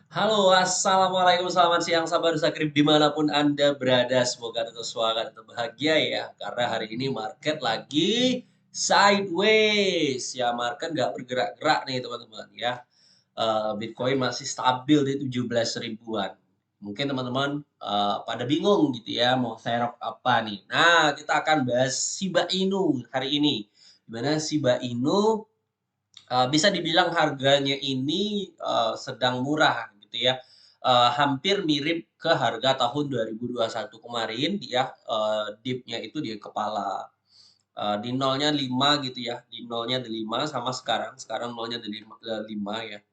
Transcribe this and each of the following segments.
Halo, assalamualaikum, selamat siang, sahabat Zakrib dimanapun Anda berada. Semoga tetap semangat, tetap bahagia ya. Karena hari ini market lagi sideways. Ya, market nggak bergerak-gerak nih teman-teman ya. Bitcoin masih stabil di 17 ribuan. Mungkin teman-teman pada bingung gitu ya, mau serok apa nih. Nah, kita akan bahas Shiba Inu hari ini. Dimana Shiba Inu bisa dibilang harganya ini, sedang murah gitu ya, hampir mirip ke harga tahun 2021 kemarin ya, dip-nya itu di kepala, di nolnya 5 gitu ya, di nolnya di 5 sama sekarang nolnya di 5 ya,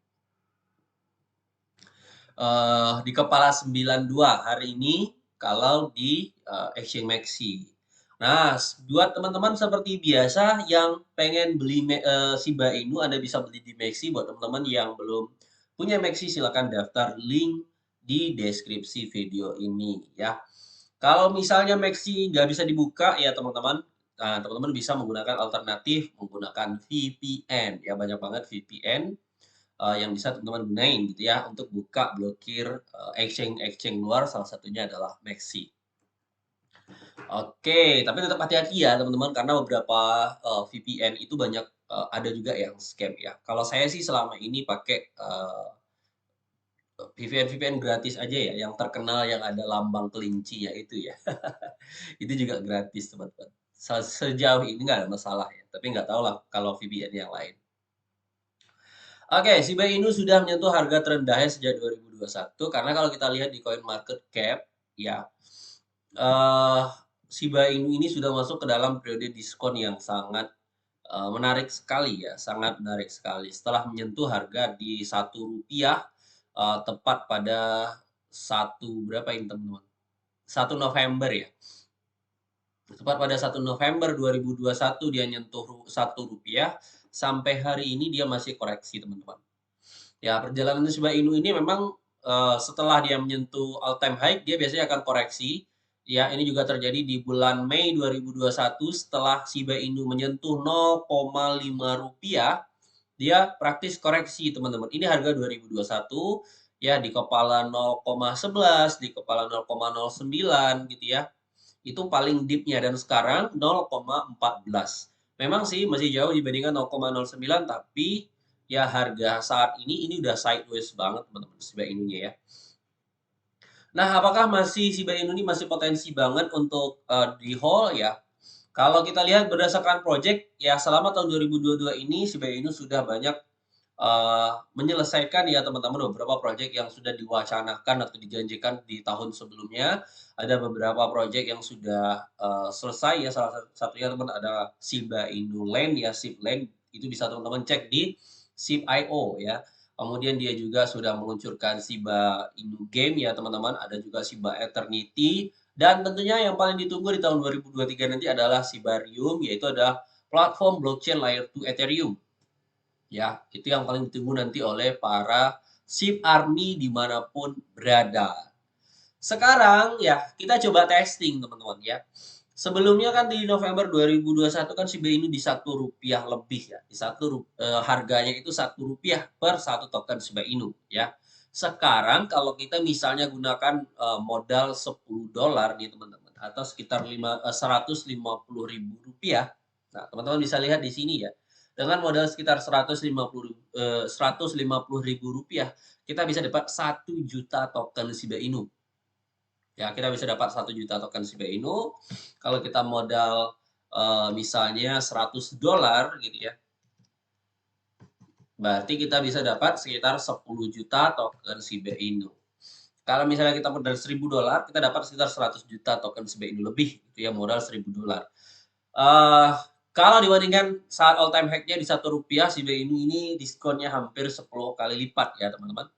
di kepala 92 hari ini kalau di, exchange Maxi. Nah, buat teman-teman seperti biasa yang pengen beli Shiba Inu, Anda bisa beli di Maxi. Buat teman-teman yang belum punya Maxi, silakan daftar, link di deskripsi video ini ya. Kalau misalnya Maxi nggak bisa dibuka ya teman-teman, nah teman-teman bisa menggunakan alternatif menggunakan VPN ya, banyak banget VPN yang bisa teman-teman gunain gitu ya untuk buka blokir, exchange-exchange luar, salah satunya adalah Maxi. Oke, tapi tetap hati-hati ya teman-teman karena beberapa, VPN itu banyak, ada juga yang scam ya. Kalau saya sih selama ini pakai, VPN-VPN gratis aja ya, yang terkenal yang ada lambang kelincinya itu ya. Itu juga gratis teman-teman. Sejauh ini nggak ada masalah ya, tapi nggak tahu lah kalau VPN yang lain. Oke, Shiba Inu sudah menyentuh harga terendahnya sejak 2021 karena kalau kita lihat di Coin Market Cap ya, eee, Shiba Inu ini sudah masuk ke dalam periode diskon yang sangat, menarik sekali ya, sangat menarik sekali. Setelah menyentuh harga di Rp1, tepat pada berapa ini teman-teman, 1 November ya, tepat pada 1 November 2021 dia nyentuh Rp1, sampai hari ini dia masih koreksi teman-teman. Ya, perjalanan Shiba Inu ini memang, setelah dia menyentuh all time high, dia biasanya akan koreksi. Ya, ini juga terjadi di bulan Mei 2021 setelah Shiba Inu menyentuh Rp0,5, dia praktis koreksi, teman-teman. Ini harga 2021, ya di kepala 0,11, di kepala 0,09 gitu ya. Itu paling deep-nya dan sekarang 0,14. Memang sih masih jauh dibandingkan 0,09 tapi ya harga saat ini udah sideways banget teman-teman Shiba Inunya ya. Nah, apakah masih Shiba Inu ini masih potensi banget untuk di hold ya? Kalau kita lihat berdasarkan project ya selama tahun 2022 ini Shiba Inu sudah banyak menyelesaikan ya teman-teman beberapa proyek yang sudah diwacanakan atau dijanjikan di tahun sebelumnya. Ada beberapa proyek yang sudah, selesai ya, salah satunya teman ada Shiba Inu Land ya, SHIB Land, itu bisa teman-teman cek di SHIB.io ya. Kemudian dia juga sudah meluncurkan Shiba Inu Game ya teman-teman, ada juga Shiba Eternity, dan tentunya yang paling ditunggu di tahun 2023 nanti adalah Shibarium, yaitu adalah platform blockchain layer 2 Ethereum. Ya, itu yang paling ditunggu nanti oleh para SHIB Army dimanapun berada. Sekarang ya, kita coba testing teman-teman ya. Sebelumnya kan di November 2021 kan Shiba Inu di Rp1 lebih ya. Harganya itu Rp1 per satu token Shiba Inu ya. Sekarang kalau kita misalnya gunakan modal $10 nih teman-teman atau sekitar 150 ribu rupiah. Nah, teman-teman bisa lihat di sini ya. Dengan modal sekitar 150 ribu rupiah, kita bisa dapat 1 juta token Shiba Inu. Ya, kita bisa dapat 1 juta token Shiba Inu. Kalau kita modal misalnya $100 gitu ya, berarti kita bisa dapat sekitar 10 juta token Shiba Inu. Kalau misalnya kita modal $1.000, kita dapat sekitar 100 juta token Shiba Inu lebih, itu ya modal $1.000. Uh, Kalau dibandingkan saat all time high-nya di Rp1, Shiba Inu ini diskonnya hampir 10 kali lipat ya teman-teman.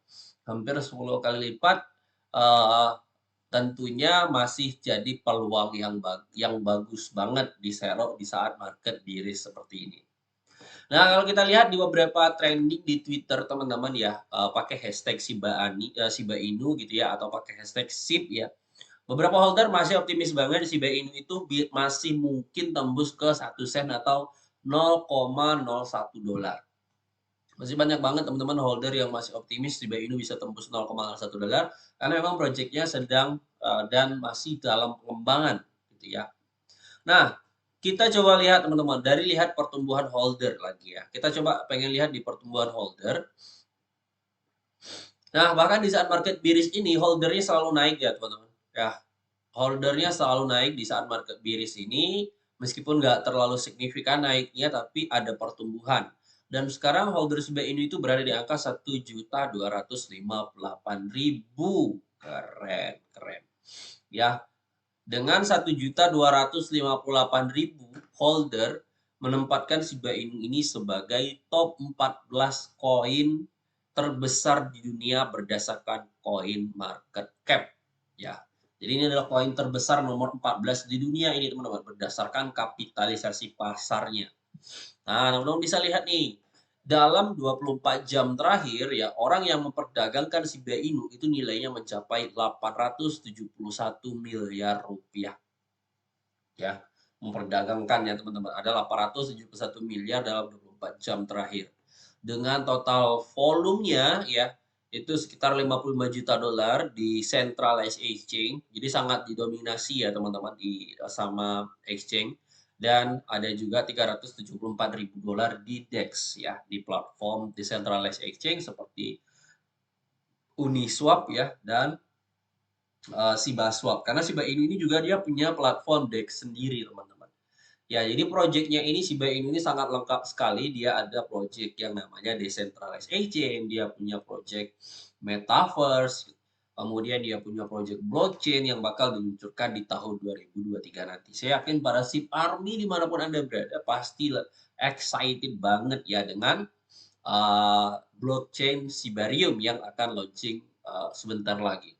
Hampir 10 kali lipat, uh, tentunya masih jadi peluang yang bagus banget diserok di saat market miris seperti ini. Nah, kalau kita lihat di beberapa trending di Twitter teman-teman ya, pakai hashtag Shiba Inu gitu ya, atau pakai hashtag SHIB ya. Beberapa holder masih optimis banget Shiba Inu itu masih mungkin tembus ke 1 sen atau $0,01. Masih banyak banget teman-teman holder yang masih optimis Shiba Inu bisa tembus 0,1 dolar karena memang proyeknya sedang dan masih dalam pengembangan gitu ya. Nah, kita coba lihat teman-teman dari lihat pertumbuhan holder lagi ya. Kita coba pengen lihat di pertumbuhan holder. Nah, bahkan di saat market bearish ini holdernya selalu naik ya teman-teman. Ya, holdernya selalu naik di saat market bearish ini, meskipun nggak terlalu signifikan naiknya, tapi ada pertumbuhan. Dan sekarang holder Shiba Inu itu berada di angka 1.258.000. Keren, keren. Ya, dengan 1.258.000 holder menempatkan Shiba Inu ini sebagai top 14 koin terbesar di dunia berdasarkan koin market cap. Ya, jadi ini adalah koin terbesar nomor 14 di dunia ini teman-teman berdasarkan kapitalisasi pasarnya. Nah, teman-teman bisa lihat nih, dalam 24 jam terakhir ya, orang yang memperdagangkan Shiba Inu itu nilainya mencapai 871 miliar rupiah. Ya, memperdagangkan ya teman-teman. Ada 871 miliar dalam 24 jam terakhir. Dengan total volumenya ya, itu sekitar 55 juta dolar di centralized exchange. Jadi sangat didominasi ya teman-teman di sama exchange. Dan ada juga 374 ribu dolar di DEX ya, di platform decentralized exchange seperti Uniswap ya dan Shiba Swap. Karena Shiba Inu ini juga dia punya platform DEX sendiri teman-teman. Ya, jadi proyeknya ini Shiba Inu ini sangat lengkap sekali. Dia ada proyek yang namanya decentralized exchange, dia punya proyek metaverse, kemudian dia punya proyek blockchain yang bakal diluncurkan di tahun 2023 nanti. Saya yakin para SIP Army dimanapun Anda berada pasti excited banget ya dengan blockchain Shibarium yang akan launching sebentar lagi.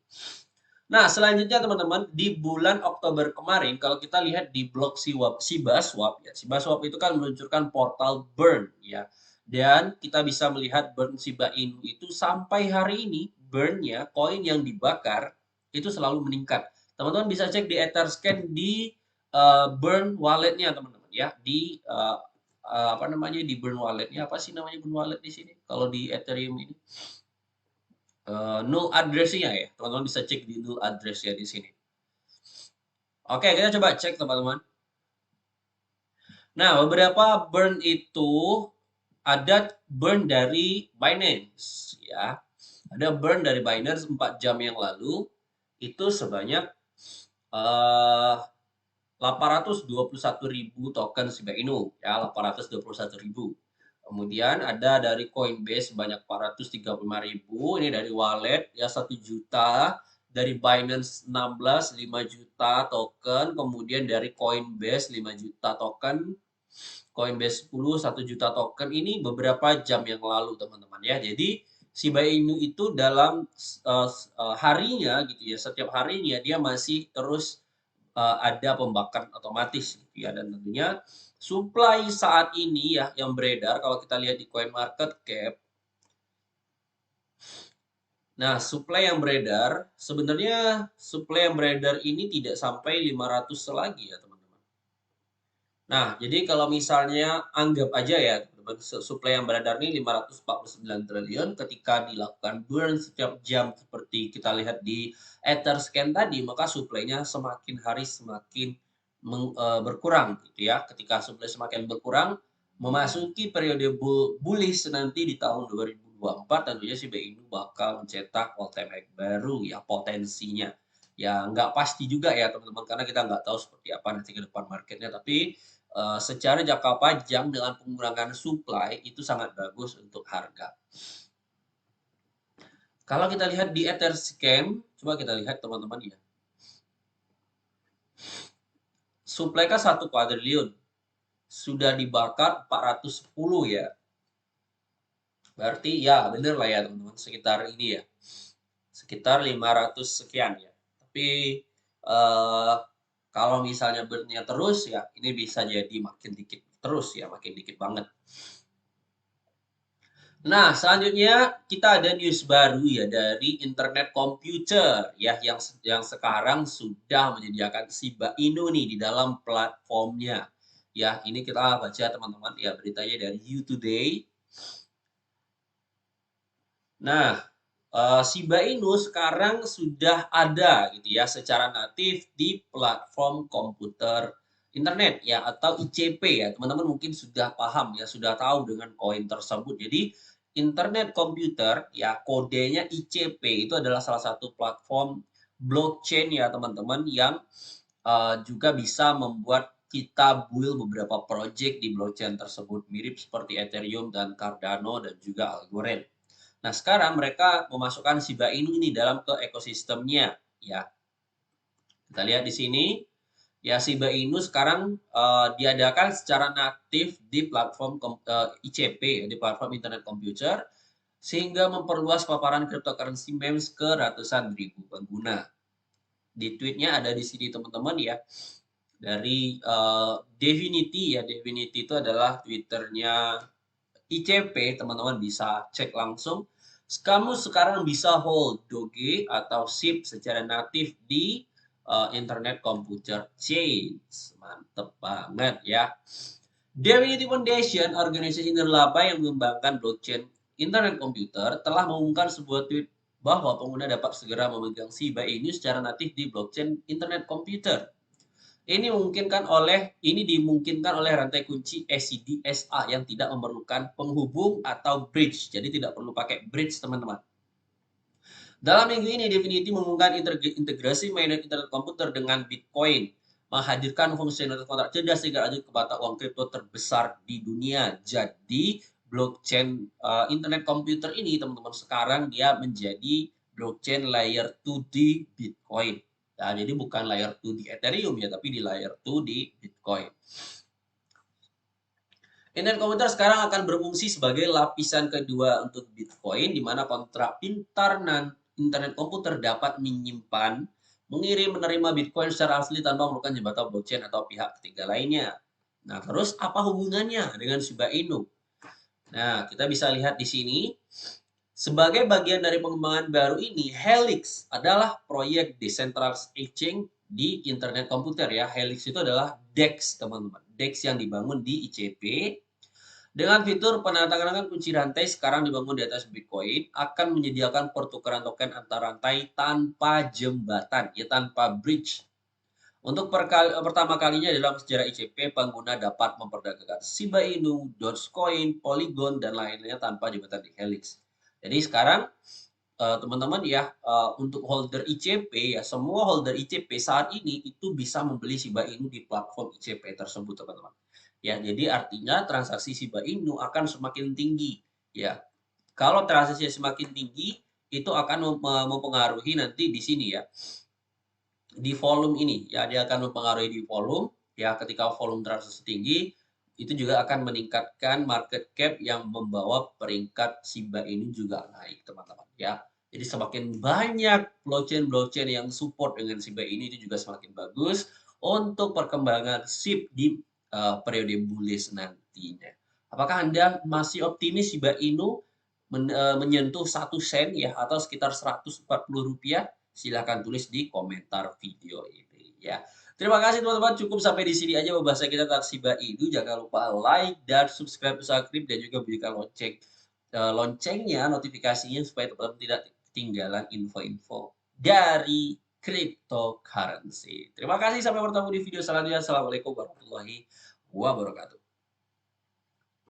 Nah, selanjutnya teman-teman, di bulan Oktober kemarin, kalau kita lihat di blog Sibaswap, ya, Sibaswap itu kan meluncurkan portal burn, ya. Dan kita bisa melihat burn Shiba Inu itu sampai hari ini, burn-nya, koin yang dibakar, itu selalu meningkat. Teman-teman bisa cek di Etherscan di burn wallet-nya, teman-teman, ya. Di apa namanya, di burn wallet-nya, apa sih namanya burn wallet di sini? Kalau di Ethereum ini? Null address-nya ya. Teman-teman bisa cek di null address ya di sini. Oke, kita coba cek teman-teman. Nah, beberapa burn itu ada burn dari Binance ya. Ada burn dari Binance 4 jam yang lalu itu sebanyak 821.000 token Shiba Inu ya, 821.000. Kemudian ada dari Coinbase sebanyak 435.000, ini dari wallet ya 1 juta, dari Binance 16 5 juta token, kemudian dari Coinbase 5 juta token, Coinbase 10 1 juta token. Ini beberapa jam yang lalu teman-teman ya. Jadi Shiba Inu itu dalam harinya gitu ya, setiap harinya dia masih terus ada pembakaran otomatis gitu ya, dan tentunya supply saat ini ya yang beredar kalau kita lihat di coin market cap. Nah, supply yang beredar sebenarnya supply yang beredar ini tidak sampai 500 lagi ya teman-teman. Nah, jadi kalau misalnya anggap aja ya teman-teman, supply yang beredar ini 549 triliun, ketika dilakukan burn setiap jam seperti kita lihat di Etherscan tadi, maka supply-nya semakin hari semakin berkurang gitu ya. Ketika supply semakin berkurang, memasuki periode bullish nanti di tahun 2024, tentunya si BI ini bakal mencetak all time high baru ya potensinya. Ya nggak pasti juga ya teman-teman, karena kita nggak tahu seperti apa nanti ke depan marketnya, tapi secara jangka panjang dengan pengurangan supply itu sangat bagus untuk harga. Kalau kita lihat di Etherscan, coba kita lihat teman-teman ya. Supply kan 1 kuadriliun. Sudah dibakar 410 ya. Berarti ya bener lah ya teman-teman, sekitar ini ya. Sekitar 500 sekian ya. Tapi eh, kalau misalnya burn-nya terus ya ini bisa jadi makin dikit terus ya, makin dikit banget. Nah, selanjutnya kita ada news baru ya dari Internet Computer ya, yang sekarang sudah menyediakan Shiba Inu nih di dalam platformnya. Ya, ini kita baca teman-teman ya beritanya dari You Today. Nah, Shiba Inu sekarang sudah ada gitu ya secara natif di platform komputer internet ya atau ICP ya. Teman-teman mungkin sudah paham ya, sudah tahu dengan koin tersebut. Jadi internet komputer ya kodenya ICP itu adalah salah satu platform blockchain ya teman-teman yang juga bisa membuat kita build beberapa project di blockchain tersebut mirip seperti Ethereum dan Cardano dan juga Algorand. Nah, sekarang mereka memasukkan Shiba Inu ini dalam ke ekosistemnya, ya. Kita lihat di sini, ya Shiba Inu sekarang diadakan secara natif di platform ICP, di platform internet komputer, sehingga memperluas paparan cryptocurrency memes ke ratusan ribu pengguna. Di tweetnya ada di sini teman-teman ya, dari Devinity ya, Devinity itu adalah twitternya ICP, teman-teman bisa cek langsung. Kamu sekarang bisa hold Doge atau SIP secara natif di internet komputer chains. Mantep banget ya. Divinity Foundation, organisasi nirlaba yang mengembangkan blockchain internet komputer, telah mengumumkan sebuah tweet bahwa pengguna dapat segera memegang Shiba Inu secara natif di blockchain internet komputer. Ini dimungkinkan oleh rantai kunci SCDSA yang tidak memerlukan penghubung atau bridge. Jadi tidak perlu pakai bridge, teman-teman. Dalam minggu ini, Definity mengumumkan integrasi mainnet internet komputer dengan Bitcoin, menghadirkan fungsionalitas kontrak cerdas sehingga lanjut ke mata uang kripto terbesar di dunia. Jadi, blockchain internet komputer ini, teman-teman, sekarang dia menjadi blockchain layer 2 di Bitcoin. Ya, jadi bukan layer 2 di Ethereum ya, tapi di layer 2 di Bitcoin. Internet komputer sekarang akan berfungsi sebagai lapisan kedua untuk Bitcoin, di mana kontrak pintar internet komputer dapat menyimpan, mengirim, menerima Bitcoin secara asli tanpa memerlukan jembatan blockchain atau pihak ketiga lainnya. Nah, terus apa hubungannya dengan Shiba Inu? Nah, kita bisa lihat di sini. Sebagai bagian dari pengembangan baru ini, Helix adalah proyek decentralized exchange di internet komputer ya. Helix itu adalah DEX, teman-teman. DEX yang dibangun di ICP dengan fitur penandatanganan kunci rantai sekarang dibangun di atas Bitcoin akan menyediakan pertukaran token antar rantai tanpa jembatan, ya tanpa bridge. Untuk pertama kalinya dalam sejarah ICP, pengguna dapat memperdagangkan Shiba Inu, Dogecoin, Polygon, dan lainnya tanpa jembatan di Helix. Jadi sekarang teman-teman ya untuk holder ICP ya semua holder ICP saat ini itu bisa membeli Shiba Inu di platform ICP tersebut, teman-teman. Ya, jadi artinya transaksi Shiba Inu akan semakin tinggi ya. Kalau transaksinya semakin tinggi itu akan mempengaruhi nanti di sini ya. Di volume ini ya dia akan mempengaruhi di volume ya ketika volume transaksi tinggi itu juga akan meningkatkan market cap yang membawa peringkat Shiba ini juga naik, teman-teman ya. Jadi semakin banyak blockchain-blockchain yang support dengan Shiba ini itu juga semakin bagus untuk perkembangan SIP di periode bullish nantinya. Apakah Anda masih optimis Shiba Inu menyentuh 1 sen ya atau sekitar Rp140? Silahkan tulis di komentar video ini ya. Terima kasih teman-teman, cukup sampai di sini aja pembahasan kita tentang Shiba Inu. Jangan lupa like dan subscribe dan juga bunyikan loncengnya, notifikasinya supaya teman-teman tidak ketinggalan info-info dari cryptocurrency. Terima kasih, sampai bertemu di video selanjutnya. Assalamualaikum warahmatullahi wabarakatuh.